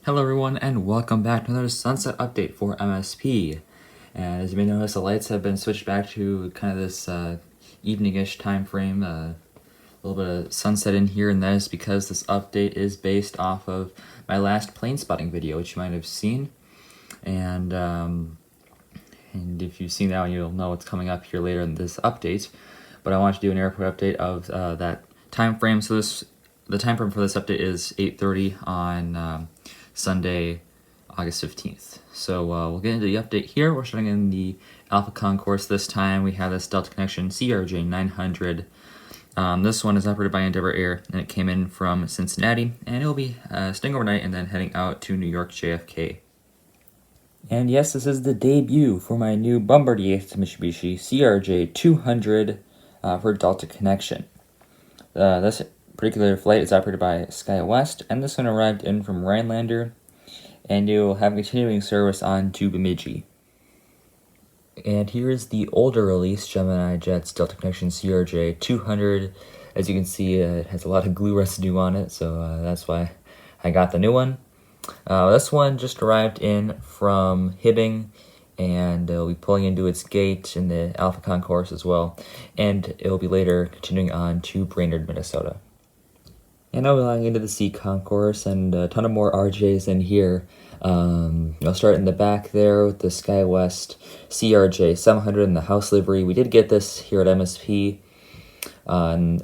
Hello everyone and welcome back to another sunset update for MSP. And as you may notice, the lights have been switched back to kind of this evening-ish time frame, a little bit of sunset in here, and that is because this update is based off of my last plane spotting video, which you might have seen. And if you've seen that one, you'll know what's coming up here later in this update. But I want to do an airport update of that time frame. So the time frame for this update is 8:30 on Sunday, August 15th. So we'll get into the update here. We're starting in the Alpha Concourse this time. We have this Delta Connection CRJ 900. This one is operated by Endeavor Air, and it came in from Cincinnati, and it will be staying overnight and then heading out to New York JFK. And yes, this is the debut for my new Bombardier Mitsubishi CRJ 200 for Delta Connection. This particular flight is operated by SkyWest, and this one arrived in from Rhinelander, and it will have continuing service on to Bemidji. And here is the older release Gemini Jets Delta Connection CRJ 200. As you can see, it has a lot of glue residue on it, so that's why I got the new one. This one just arrived in from Hibbing, and it'll be pulling into its gate in the Alpha Concourse as well, and it will be later continuing on to Brainerd, Minnesota. And now we're going into the C Concourse, and a ton of more RJs in here. I'll start in the back there with the SkyWest CRJ 700 in the house livery. We did get this here at MSP in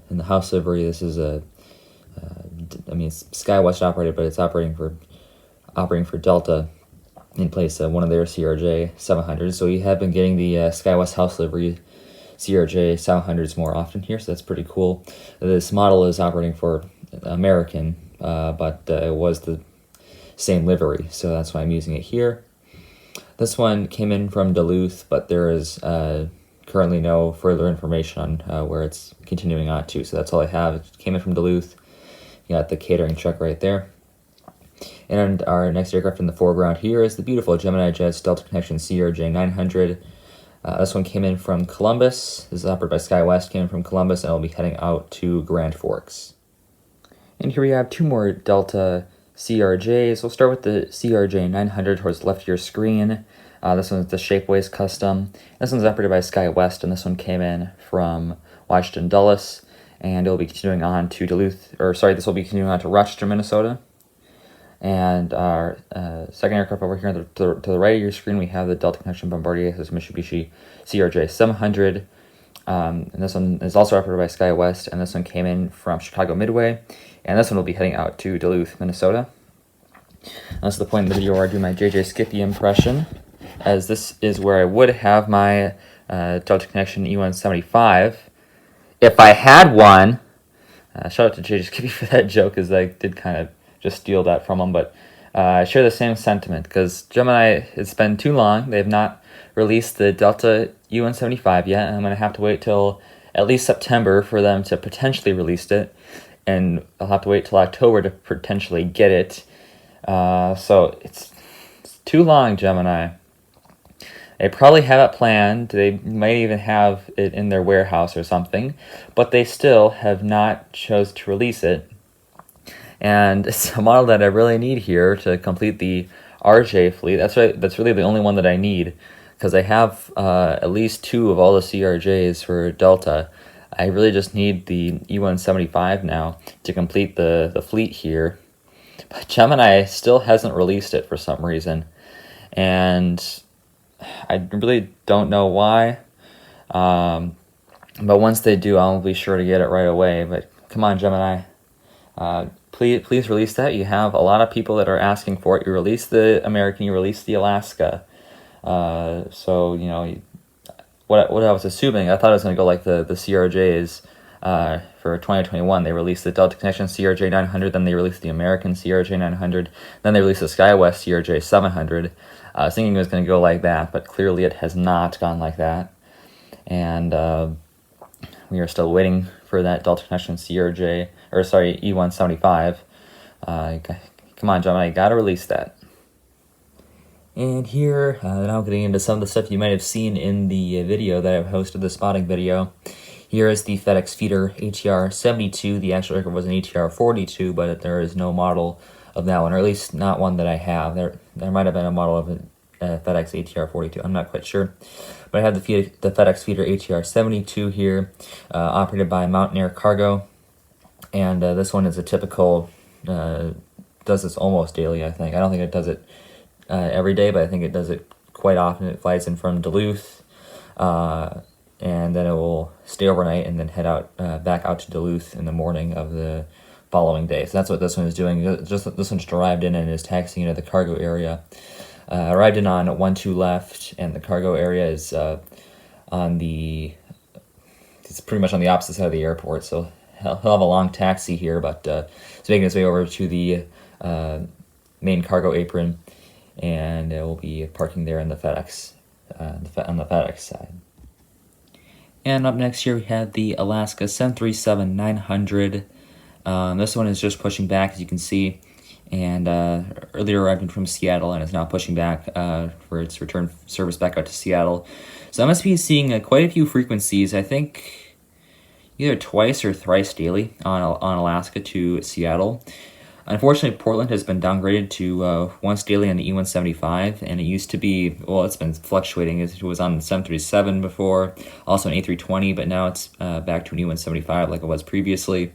the house livery. This is it's SkyWest operated, but it's operating for Delta in place of one of their CRJ 700s. So we have been getting the SkyWest house livery CRJ 700s more often here, so that's pretty cool. This model is operating for American, but it was the same livery, so that's why I'm using it here. This one came in from Duluth, but there is currently no further information on where it's continuing on to, so that's all I have. It came in from Duluth. You got the catering truck right there. And our next aircraft in the foreground here is the beautiful Gemini Jets Delta Connection CRJ 900. This one came in from Columbus. This is operated by SkyWest, came in from Columbus, and will be heading out to Grand Forks. And here we have two more Delta CRJs. We'll start with the CRJ 900 towards the left of your screen. This one's the Shapeways Custom. This one's operated by SkyWest, and this one came in from Washington Dulles, and it will be continuing on to this will be continuing on to Rochester, Minnesota. And our second aircraft over here to the right of your screen, we have the Delta Connection Bombardier. This is Mitsubishi CRJ 700. And this one is also operated by SkyWest, and this one came in from Chicago Midway. And this one will be heading out to Duluth, Minnesota. And that's the point in the video where I do my JJ Skippy impression, as this is where I would have my Delta Connection E175 if I had one. Shout out to JJ Skippy for that joke, as I did kind of just steal that from them, but I share the same sentiment, because Gemini, it's been too long. They have not released the Delta U-175 yet, and I'm going to have to wait till at least September for them to potentially release it, and I'll have to wait till October to potentially get it. So it's too long, Gemini. They probably have it planned. They might even have it in their warehouse or something, but they still have not chose to release it. And it's a model that I really need here to complete the RJ fleet. That's right. That's really the only one that I need, because I have at least two of all the CRJs for Delta. I really just need the E175 now to complete the fleet here. But Gemini still hasn't released it for some reason, and I really don't know why. But once they do, I'll be sure to get it right away. But come on, Gemini. Please release that. You have a lot of people that are asking for it. You release the American, you release the Alaska. So, what I was assuming, I thought it was going to go like the CRJs for 2021. They released the Delta Connection CRJ 900, then they released the American CRJ 900, then they released the SkyWest CRJ 700. I was thinking it was going to go like that, but clearly it has not gone like that. And we are still waiting for that Delta Connection E175. Come on, Gemini, you gotta release that. And here, now getting into some of the stuff you might have seen in the video that I've hosted, the spotting video. Here is the FedEx feeder ATR 72. The actual aircraft was an ATR 42, but there is no model of that one, or at least not one that I have. There might have been a model of a FedEx ATR 42. I'm not quite sure. But I have the FedEx feeder ATR 72 here, operated by Mountaineer Cargo. And this one is a typical, does this almost daily, I think. I don't think it does it every day, but I think it does it quite often. It flies in from Duluth, and then it will stay overnight and then head out back out to Duluth in the morning of the following day. So that's what this one is doing. This one just arrived in and is taxiing into the cargo area. Arrived in on 12 left, and the cargo area is it's pretty much on the opposite side of the airport, so he'll have a long taxi here, but he's making his way over to the main cargo apron, and it will be parking there in the FedEx, on the FedEx side. And up next here we have the Alaska 737-900. This one is just pushing back, as you can see, and earlier arrived in from Seattle and is now pushing back for its return service back out to Seattle. So MSP is seeing quite a few frequencies, I think either twice or thrice daily on Alaska to Seattle. Unfortunately, Portland has been downgraded to once daily on the E175, and it used to be, well, it's been fluctuating. It was on the 737 before, also an A320, but now it's back to an E175 like it was previously.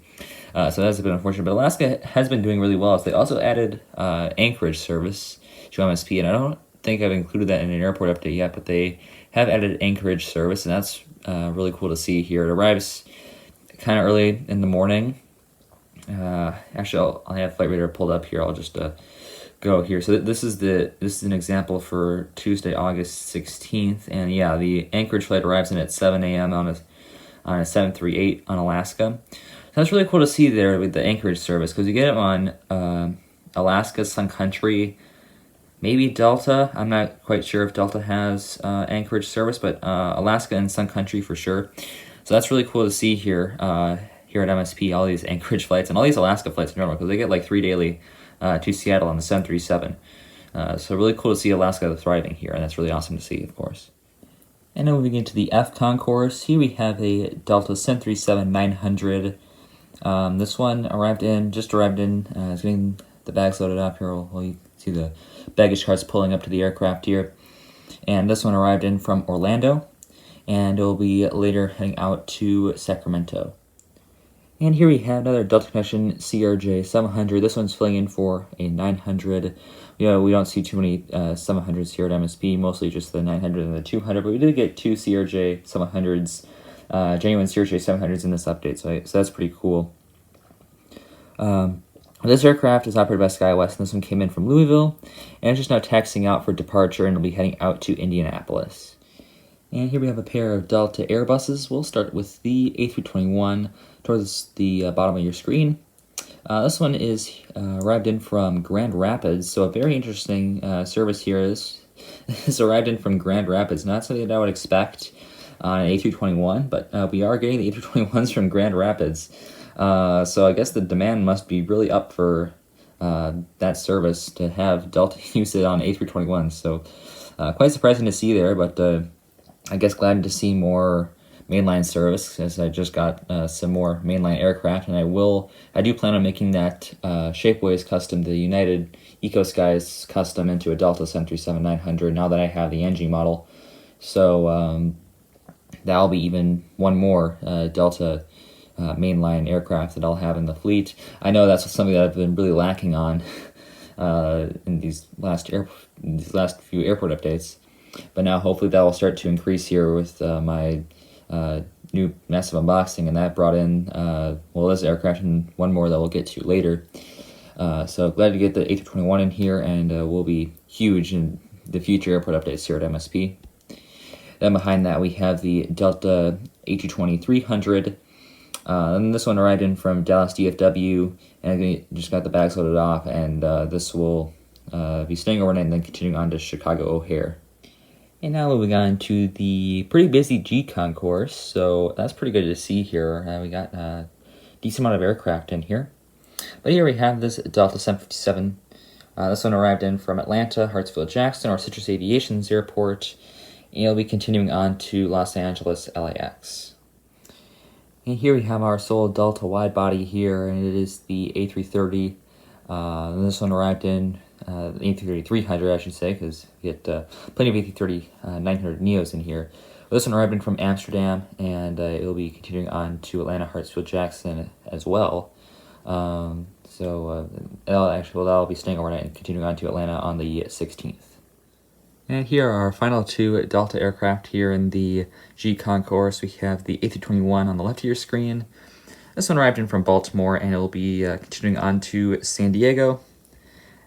So that's been unfortunate, but Alaska has been doing really well. So they also added Anchorage service to MSP, and I don't think I've included that in an airport update yet, but they have added Anchorage service, and that's really cool to see here. It arrives kind of early in the morning. Actually, I'll have Flight Radar pulled up here. I'll just go here. So this is an example for Tuesday, August 16th, and yeah, the Anchorage flight arrives in at 7 a.m. on a 738 on Alaska. So that's really cool to see there with the Anchorage service, because you get it on Alaska, Sun Country, maybe Delta. I'm not quite sure if Delta has Anchorage service, but Alaska and Sun Country for sure. So that's really cool to see here here at MSP, all these Anchorage flights and all these Alaska flights in general, because they get like 3 daily to Seattle on the 737. So really cool to see Alaska thriving here, and that's really awesome to see, of course. And now moving into the F concourse, here we have a Delta 737-900. This one just arrived in, is getting the bags loaded up here. Well, you see the baggage carts pulling up to the aircraft here. And this one arrived in from Orlando, and it will be later heading out to Sacramento. And here we have another Delta Connection CRJ 700. This one's filling in for a 900. We don't see too many 700s here at MSP, mostly just the 900 and the 200, but we did get 2 CRJ 700s, genuine CRJ 700s in this update, so that's pretty cool. This aircraft is operated by SkyWest, and this one came in from Louisville, and it's just now taxiing out for departure, and it'll be heading out to Indianapolis. And here we have a pair of Delta Airbuses. We'll start with the A321 towards the bottom of your screen. This one is arrived in from Grand Rapids, so a very interesting service here. This arrived in from Grand Rapids, not something that I would expect on an A321, but we are getting the A321s from Grand Rapids. So I guess the demand must be really up for that service to have Delta use it on A321s. So quite surprising to see there, but I guess glad to see more mainline service, as I just got some more mainline aircraft, and I do plan on making that Shapeways custom, the United EcoSky's custom, into a Delta 737-900 now that I have the NG model. So that'll be even one more Delta mainline aircraft that I'll have in the fleet. I know that's something that I've been really lacking on in these last few airport updates, but now hopefully that will start to increase here with my new massive unboxing, and that brought in this aircraft and one more that we'll get to later. So glad to get the A321 in here, and will be huge in the future airport updates here at MSP. Then behind that we have the Delta A220-300. And this one arrived in from Dallas DFW, and I just got the bags loaded off, and this will be staying overnight and then continuing on to Chicago O'Hare. And now moving on to the pretty busy GCON course, so that's pretty good to see here. We got a decent amount of aircraft in here. But here we have this Delta 757. This one arrived in from Atlanta, Hartsfield-Jackson, or Citrus Aviation's airport, and it'll be continuing on to Los Angeles LAX. And here we have our sole Delta wide body here, and it is the A330. This one arrived in the A330-300, I should say, because we get plenty of A330-900 Neos in here. But this one arrived in from Amsterdam, and it will be continuing on to Atlanta, Hartsfield, Jackson as well. That'll be staying overnight and continuing on to Atlanta on the 16th. And here are our final two Delta aircraft here in the GCON course. We have the A321 on the left of your screen. This one arrived in from Baltimore, and it will be continuing on to San Diego.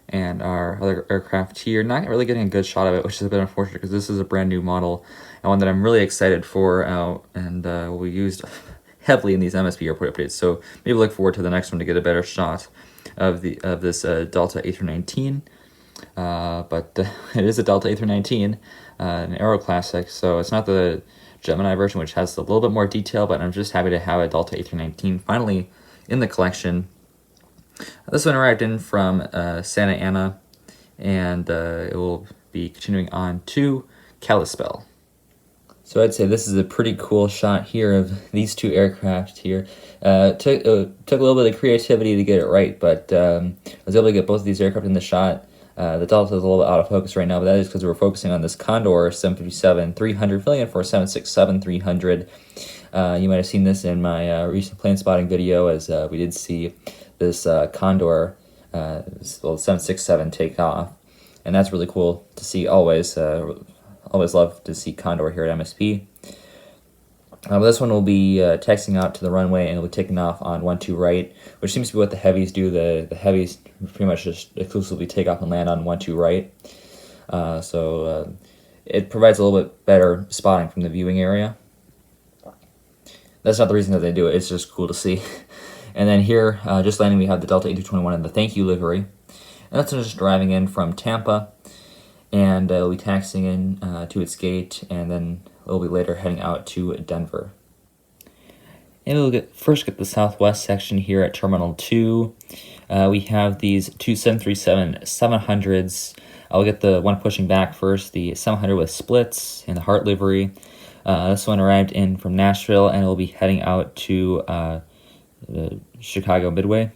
And our other aircraft here, not really getting a good shot of it, which is a bit unfortunate because this is a brand new model and one that I'm really excited for, and will be used heavily in these MSP airport updates. So maybe look forward to the next one to get a better shot of this Delta A319. But it is a Delta A319, an Aero Classic, so it's not the Gemini version, which has a little bit more detail, but I'm just happy to have a Delta A319 finally in the collection. This one arrived in from Santa Ana, and it will be continuing on to Kalispell. So I'd say this is a pretty cool shot here of these two aircraft here. Took a little bit of creativity to get it right, but I was able to get both of these aircraft in the shot. The Delta is a little bit out of focus right now, but that is because we're focusing on this Condor 757-300 filling in for 767-300. You might have seen this in my recent plane spotting video, as we did see this Condor 767 take off, and that's really cool to see always. Always love to see Condor here at MSP. This one will be taxiing out to the runway, and it'll be taking off on 12 right, which seems to be what the heavies do. The heavies pretty much just exclusively take off and land on 12 right. So it provides a little bit better spotting from the viewing area. That's not the reason that they do it, it's just cool to see. And then here, just landing, we have the Delta A321 in the thank you livery. And that's just arriving in from Tampa, and it'll be taxiing in to its gate, and then it'll be later heading out to Denver. And we'll first get the southwest section here at Terminal 2. We have these two 737-700s. I'll get the one pushing back first, the 700 with splits in the Heart livery. This one arrived in from Nashville, and it'll be heading out to the Chicago Midway.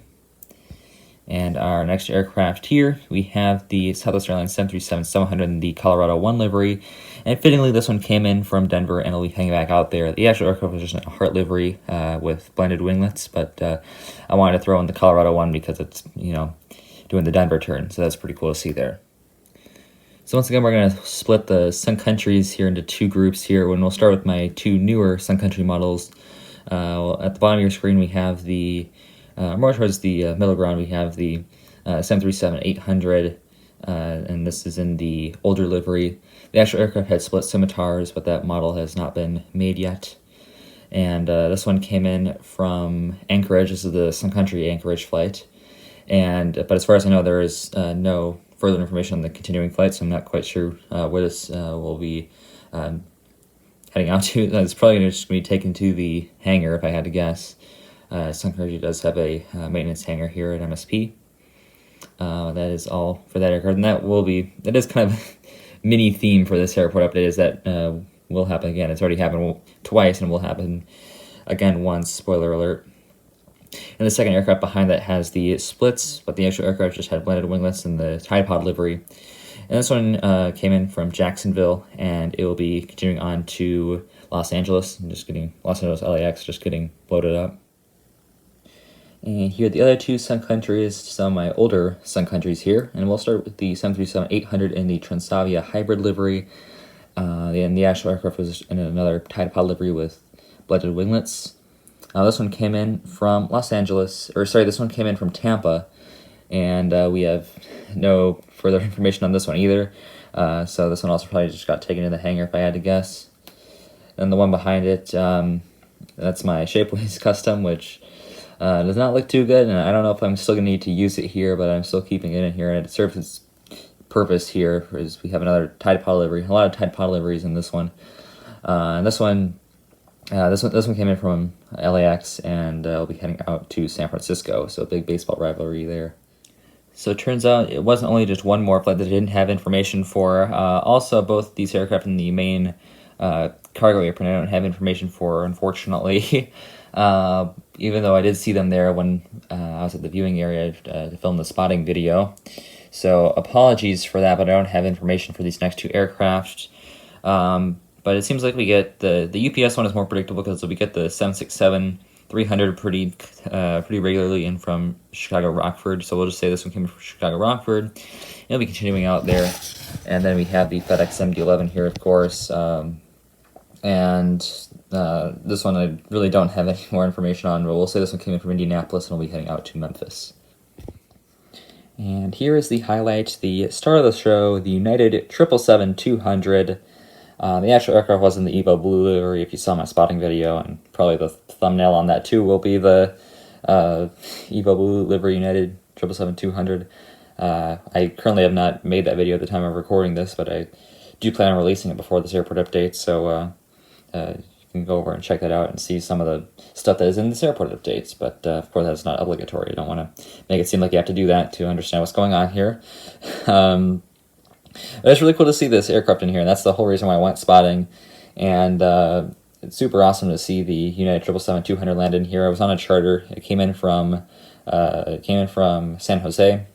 And our next aircraft here, we have the Southwest Airlines 737-700 in the Colorado 1 livery. And fittingly, this one came in from Denver, and it'll be hanging back out there. The actual aircraft was just a Heart livery with blended winglets, but I wanted to throw in the Colorado 1 because it's, doing the Denver turn, so that's pretty cool to see there. So once again, we're going to split the Sun Countries here into two groups here, and we'll start with my two newer Sun Country models. At the bottom of your screen, we have the more towards the middle ground, we have the 737-800, and this is in the older livery. The actual aircraft had split scimitars, but that model has not been made yet. And this one came in from Anchorage. This is the Sun Country Anchorage flight. But as far as I know, there is no further information on the continuing flight, so I'm not quite sure where this will be heading out to. It's probably just going to be taken to the hangar, if I had to guess. Sun Country does have a maintenance hangar here at MSP. That is all for that aircraft, and that is kind of a mini theme for this airport update, is that will happen again. It's already happened twice, and will happen again once, spoiler alert. And the second aircraft behind that has the splits, but the actual aircraft just had blended winglets in the Tide Pod livery. And this one came in from Jacksonville, and it will be continuing on to Los Angeles. Los Angeles LAX just getting loaded up. And here are the other two Sun Countries, some of my older Sun Countries here. And we'll start with the 737-800 in the Transavia hybrid livery. And the actual aircraft was in another Tide Pod livery with blended winglets. This one came in from this one came in from Tampa. And we have no further information on this one either. So this one also probably just got taken to the hangar, if I had to guess. And the one behind it, that's my Shapeways Custom, which does not look too good, and I don't know if I'm still going to need to use it here, but I'm still keeping it in here, and it serves its purpose here, is we have another Tide Pod livery, a lot of Tide Pod liveries in this one. And this one came in from LAX, and I'll be heading out to San Francisco, so a big baseball rivalry there. So it turns out it wasn't only just one more flight that I didn't have information for. Also, both these aircraft in the main cargo apron I don't have information for, unfortunately. even though I did see them there when I was at the viewing area to film the spotting video. So apologies for that, but I don't have information for these next two aircraft. But it seems like we get the UPS one is more predictable because we get the 767-300 pretty regularly in from Chicago Rockford. So we'll just say this one came from Chicago Rockford. It'll be continuing out there, and then we have the Fedex MD-11 here, of course. And this one I really don't have any more information on, but we'll say this one came in from Indianapolis and will be heading out to Memphis. And here is the highlight, the star of the show, the United 777-200. The actual aircraft was in the Evo Blue livery, if you saw my spotting video, and probably the thumbnail on that too will be the Evo Blue livery United 777-200. I currently have not made that video at the time of recording this, but I do plan on releasing it before this airport update, so you can go over and check that out and see some of the stuff that is in this airport updates, but of course that's not obligatory. I don't want to make it seem like you have to do that to understand what's going on here. But it's really cool to see this aircraft in here, and that's the whole reason why I went spotting. And it's super awesome to see the United 777-200 land in here. I was on a charter. It came in from San Jose,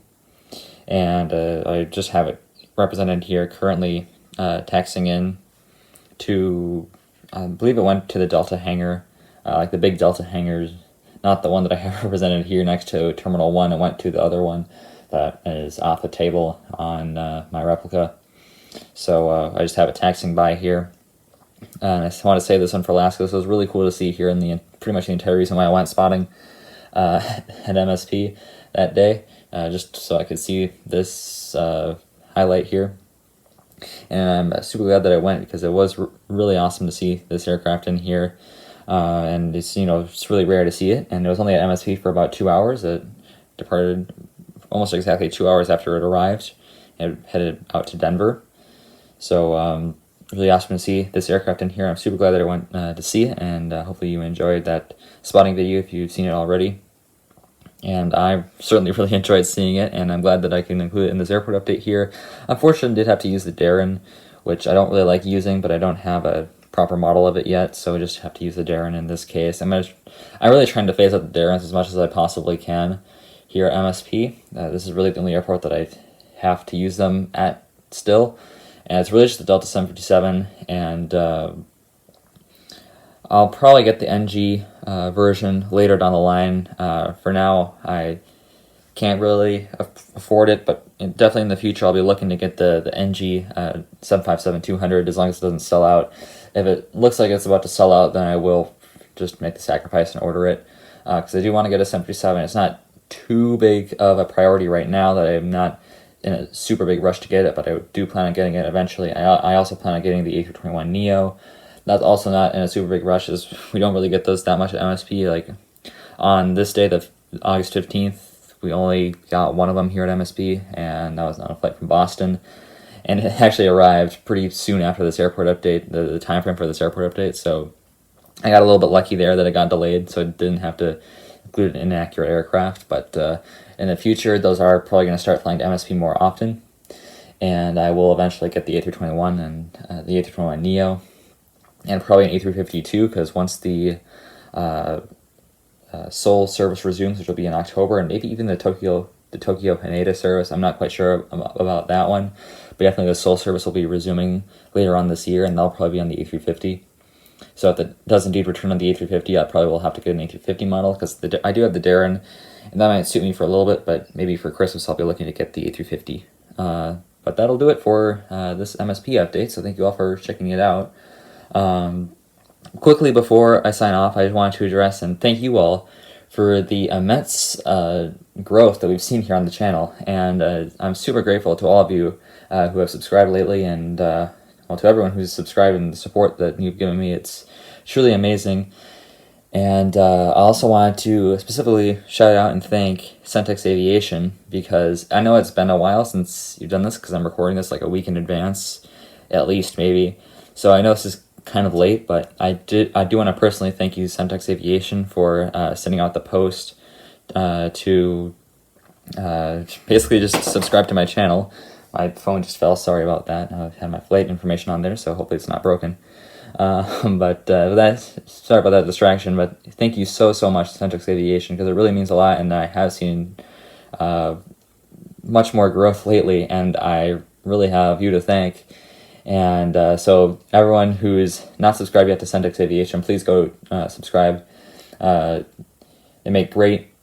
and I just have it represented here currently, taxiing in to, I believe it went to the Delta hangar, like the big Delta hangars, not the one that I have represented here next to Terminal 1. It went to the other one that is off the table on my replica. So I just have it taxiing by here. And I just want to say this one for last, because it was really cool to see here, in the pretty much the entire reason why I went spotting at MSP that day, just so I could see this highlight here. And I'm super glad that I went, because it was really awesome to see this aircraft in here. And it's, it's really rare to see it. And it was only at MSP for about 2 hours. It departed almost exactly 2 hours after it arrived and headed out to Denver. So really awesome to see this aircraft in here. I'm super glad that I went to see it, and hopefully you enjoyed that spotting video if you've seen it already. And I certainly really enjoyed seeing it, and I'm glad that I can include it in this airport update here. Unfortunately, I did have to use the Darren, which I don't really like using, but I don't have a proper model of it yet, so I just have to use the Darren in this case. I'm really trying to phase out the Darrens as much as I possibly can here at MSP. This is really the only airport that I have to use them at still, and it's really just the Delta 757, and I'll probably get the NG version later down the line. For now, I can't really afford it, but definitely in the future I'll be looking to get the NG 757-200 as long as it doesn't sell out. If it looks like it's about to sell out, then I will just make the sacrifice and order it, because I do want to get a 757. It's not too big of a priority right now that I'm not in a super big rush to get it, but I do plan on getting it eventually. I also plan on getting the A321neo. That's also not in a super big rush, as we don't really get those that much at MSP. Like on this day, the August 15th, we only got one of them here at MSP, and that was on a flight from Boston. And it actually arrived pretty soon after this airport update, the time frame for this airport update. So I got a little bit lucky there that it got delayed, so I didn't have to include an inaccurate aircraft. But in the future, those are probably going to start flying to MSP more often, and I will eventually get the A321 and the A321neo, and probably an A350 too, because once the Seoul service resumes, which will be in October, and maybe even the Tokyo Haneda service, I'm not quite sure about that one, but definitely the Seoul service will be resuming later on this year, and they'll probably be on the A350. So if it does indeed return on the A350, I probably will have to get an A350 model, because I do have the Darren, and that might suit me for a little bit, but maybe for Christmas I'll be looking to get the A350. But that'll do it for this MSP update, so thank you all for checking it out. Quickly before I sign off, I just wanted to address and thank you all for the immense growth that we've seen here on the channel, and I'm super grateful to all of you who have subscribed lately, and to everyone who's subscribed and the support that you've given me. It's truly amazing. And I also wanted to specifically shout out and thank Centex Aviation, because I know it's been a while since you've done this, because I'm recording this like a week in advance, at least, maybe. So I know this is kind of late, but I do want to personally thank you, Centex Aviation, for sending out the post to basically just subscribe to my channel. My phone just fell, sorry about that. I've had my flight information on there, so hopefully it's not broken. Sorry about that distraction, but thank you so much to Centrix Aviation, because it really means a lot, and I have seen much more growth lately, and I really have you to thank. And so everyone who's not subscribed yet to Centrix Aviation, please go subscribe. They make great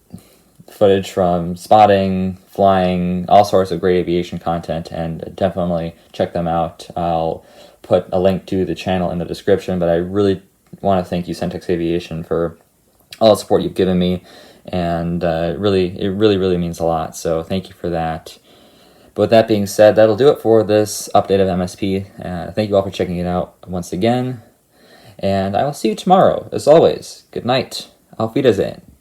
footage from spotting, flying, all sorts of great aviation content, and definitely check them out. I'll put a link to the channel in the description, but I really want to thank you, Centrix Aviation, for all the support you've given me, and it really means a lot, so thank you for that. But with that being said, that'll do it for this update of MSP. Thank you all for checking it out once again, and I will see you tomorrow. As always, good night. Auf Wiedersehen.